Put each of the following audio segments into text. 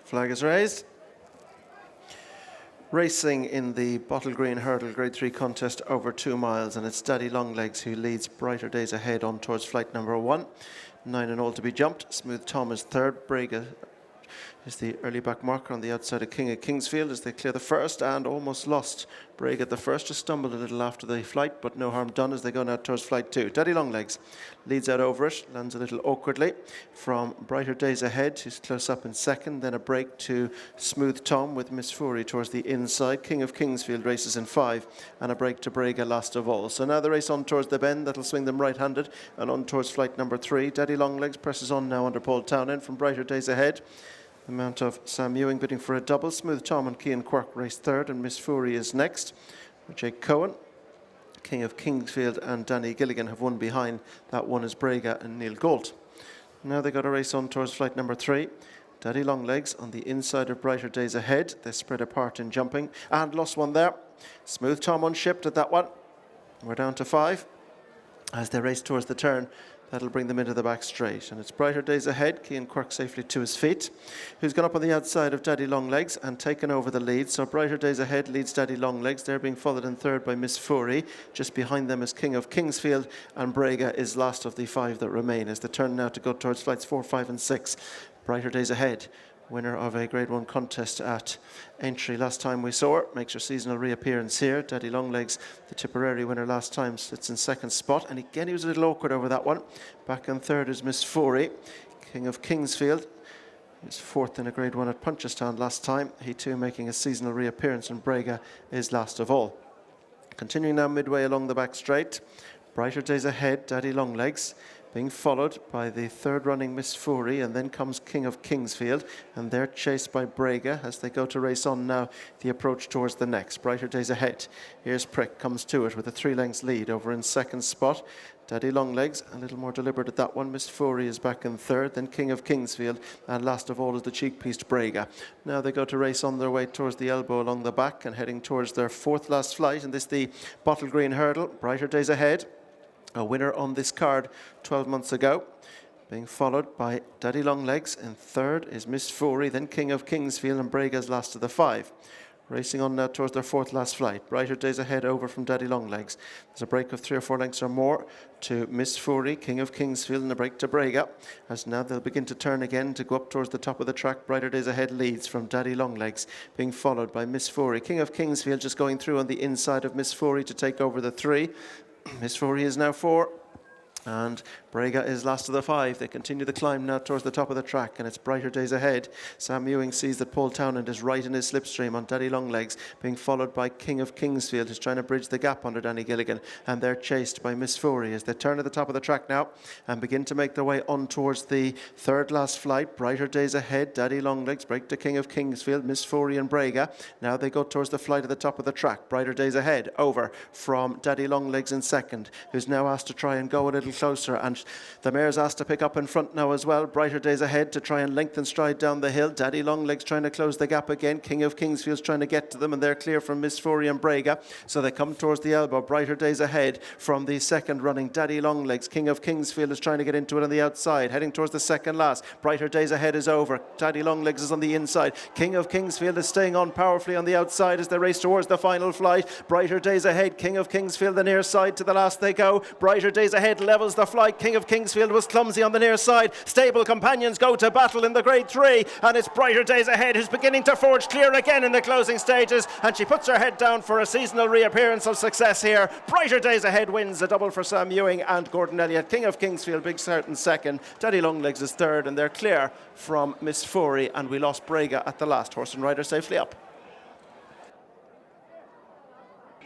Flag is raised. Racing in the Bottlegreen Hurdle Grade 3 contest over 2 miles, and it's Daddy Longlegs who leads Brighter Days Ahead on towards flight number 1. 9 and all to be jumped. Smooth Tom is third. Brega is the early back marker on the outside of King of Kingsfield as they clear the first, and almost lost Brega at the first. Just stumbled a little after the flight, but no harm done as they go now towards flight 2. Daddy Longlegs leads out over it, lands a little awkwardly from Brighter Days Ahead, who's close up in second. Then a break to Smooth Tom with Miss Fury towards the inside. King of Kingsfield races in 5, and a break to Brega last of all. So now the race on towards the bend. That'll swing them right-handed and on towards flight number 3. Daddy Longlegs presses on now under Paul Townend from Brighter Days Ahead. The mount of Sam Ewing bidding for a double. Smooth Tom and Cian Quirk race third, and Miss Fury is next. Jake Cohen, King of Kingsfield and Danny Gilligan have one behind. That one is Brega and Neil Galt. Now they got a race on towards flight number 3. Daddy Longlegs on the inside of Brighter Days Ahead. They spread apart in jumping and lost one there. Smooth Tom unshipped at that one. We're down to 5 as they race towards the turn. That'll bring them into the back straight. And it's Brighter Days Ahead. Cian Quirk safely to his feet, who's gone up on the outside of Daddy Longlegs and taken over the lead. So Brighter Days Ahead leads Daddy Longlegs. They're being followed in third by Miss Fury. Just behind them is King of Kingsfield, and Brega is last of the 5 that remain as they turn now to go towards flights 4, 5 and 6. Brighter Days Ahead, winner of a Grade 1 contest at Aintree last time we saw her, makes her seasonal reappearance here. Daddy Longlegs, the Tipperary winner last time, sits in second spot, and again he was a little awkward over that one. Back in third is Miss Fury. King of Kingsfield is fourth in a Grade 1 at Punchestown last time, he too making a seasonal reappearance, and Brega is last of all. Continuing now midway along the back straight, Brighter Days Ahead, Daddy Longlegs, being followed by the third running Miss Fury, and then comes King of Kingsfield, and they're chased by Brega as they go to race on now the approach towards the next. Brighter Days Ahead, here's Prick, comes to it with a 3 lengths lead over in second spot. Daddy Longlegs a little more deliberate at that one. Miss Fury is back in third, then King of Kingsfield, and last of all is the cheek-pieced Brega. Now they go to race on their way towards the elbow along the back and heading towards their 4th last flight, and this the Bottlegreen Hurdle. Brighter Days Ahead, a winner on this card 12 months ago, being followed by Daddy Longlegs. In third is Miss Fury, then King of Kingsfield, and Brega's last of the 5. Racing on now towards their 4th last flight. Brighter Days Ahead over from Daddy Longlegs. There's a break of 3 or 4 lengths or more to Miss Fury, King of Kingsfield, and a break to Brega, as now they'll begin to turn again to go up towards the top of the track. Brighter Days Ahead leads from Daddy Longlegs, being followed by Miss Fury. King of Kingsfield just going through on the inside of Miss Fury to take over the 3. Miss Fury is now 4, and Brega is last of the 5. They continue the climb now towards the top of the track, and it's Brighter Days Ahead. Sam Ewing sees that Paul Townend is right in his slipstream on Daddy Longlegs, being followed by King of Kingsfield, who's trying to bridge the gap under Danny Gilligan, and they're chased by Miss Fury as they turn at the top of the track now and begin to make their way on towards the 3rd last flight. Brighter Days Ahead, Daddy Longlegs, break to King of Kingsfield, Miss Fury and Brega. Now they go towards the flight at the top of the track. Brighter Days Ahead over from Daddy Longlegs in second, who's now asked to try and go a little closer, and the mare's asked to pick up in front now as well. Brighter Days Ahead to try and lengthen stride down the hill. Daddy Longlegs trying to close the gap again. King of Kingsfield's trying to get to them, and they're clear from Miss Fury and Brega, so they come towards the elbow. Brighter Days Ahead from the second running Daddy Longlegs. King of Kingsfield is trying to get into it on the outside, heading towards the second last. Brighter Days Ahead is over. Daddy Longlegs is on the inside. King of Kingsfield is staying on powerfully on the outside as they race towards the final flight. Brighter Days Ahead, King of Kingsfield the near side to the last they go. Brighter Days Ahead levels the flight. King of Kingsfield was clumsy on the near side. Stable companions go to battle in the Grade 3, and it's Brighter Days Ahead who's beginning to forge clear again in the closing stages, and she puts her head down for a seasonal reappearance of success here. Brighter Days Ahead wins a double for Sam Ewing and Gordon Elliott. King of Kingsfield, big start in second. Daddy Longlegs is third, and they're clear from Miss Fury, and we lost Brega at the last. Horse and rider safely up.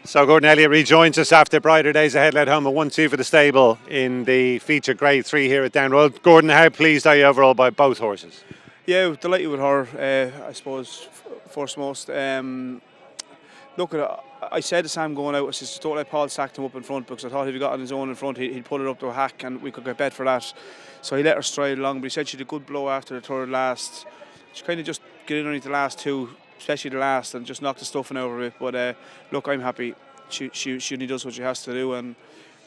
So Gordon Elliott rejoins us after Brighter Days Ahead led home a 1-2 for the stable in the feature Grade 3 here at Down Road. Gordon, how pleased are you overall by both horses? Yeah, delighted with her, I suppose, first most. Look, I said to Sam going out, I said, don't let Paul sack him up in front, because I thought if he got on his own in front, he'd pull it up to a hack and we could get bet for that. So he let her stride along, but he said she did a good blow after the 3rd last. She kind of just get in underneath the last 2, especially the last, and just knock the stuffing out of it. But look, I'm happy. She only does what she has to do, and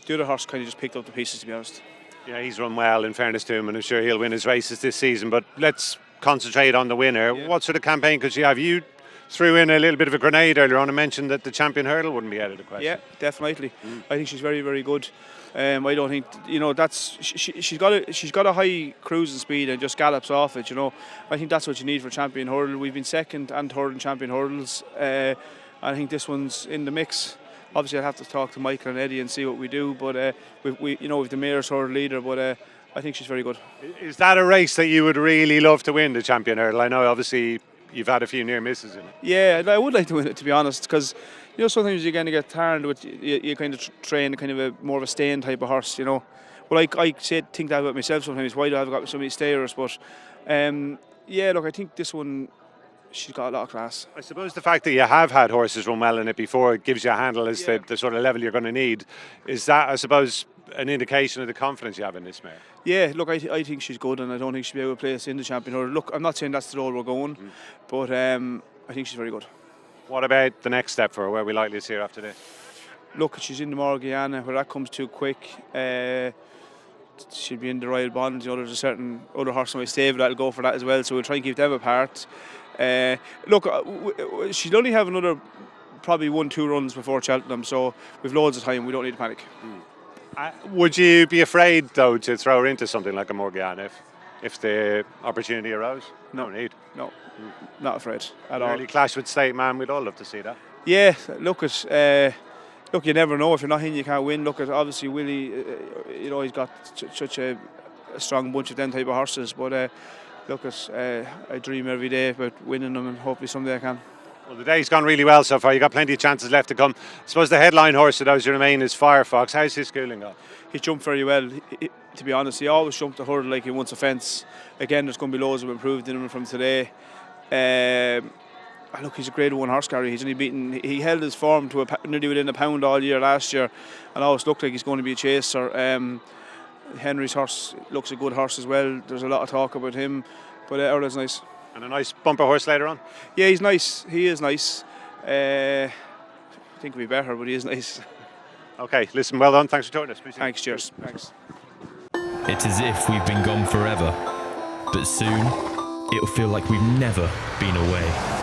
the other horse kind of just picked up the pieces, to be honest. Yeah, he's run well, in fairness to him, and I'm sure he'll win his races this season. But let's concentrate on the winner. Yeah. What sort of campaign could she have? You threw in a little bit of a grenade earlier on and mentioned that the champion hurdle wouldn't be out of the question. Yeah, definitely. I think she's very, very good. I don't think that's she's got a high cruising speed and just gallops off it. I think that's what you need for champion hurdle. We've been second and third in champion hurdles. I think this one's in the mix. Obviously, I'll have to talk to Michael and Eddie and see what we do. But we've the mayor's hurdle leader. But I think she's very good. Is that a race that you would really love to win, the champion hurdle? I know, obviously, you've had a few near misses in it. Yeah, I would like to win it, to be honest, because sometimes you're going to get tired with you kind of train kind of more of a staying type of horse. Well, I think that about myself sometimes. Why do I have got so many stayers? But I think this one, she's got a lot of class. I suppose the fact that you have had horses run well in it before, it gives you a handle as to the sort of level you're going to need. Is that, I suppose, an indication of the confidence you have in this mare? Yeah, look, I think she's good, and I don't think she'll be able to place in the champion hurdle. Look, I'm not saying that's the role we're going, but I think she's very good. What about the next step for her? Where are we likely to see her after this? Look, she's in the Morgiana. Where that comes too quick, she'll be in the Royal Bond. There's a certain other horse in my stable that'll go for that as well, so we'll try and keep them apart. Look, she'll only have another probably 1-2 runs before Cheltenham, so we've loads of time. We don't need to panic. Would you be afraid, though, to throw her into something like a Morgiana if the opportunity arose? No need. No, not afraid at all. Early clash with State Man, we'd all love to see that. Yeah, look, you never know. If you're not in, you can't win. Look, obviously Willie, he's got such a strong bunch of them type of horses. But I dream every day about winning them, and hopefully someday I can. Well, the day's gone really well so far. You've got plenty of chances left to come. I suppose the headline horse of those who remain is Firefox. How's his schooling going? He's jumped very well. To be honest, he always jumped the hurdle like he wants a fence. Again, there's going to be loads of improved in him from today. Look, he's a grade 1 horse carrier. He's only beaten. He held his form to nearly within a pound all year last year, and always looked like he's going to be a chaser. Henry's horse looks a good horse as well. There's a lot of talk about him, but Erla's nice. And a nice bumper horse later on? Yeah, he's nice. He is nice. I think he'll be better, but he is nice. Okay, listen, well done. Thanks for joining us. Thanks, cheers. Thanks. It's as if we've been gone forever, but soon it'll feel like we've never been away.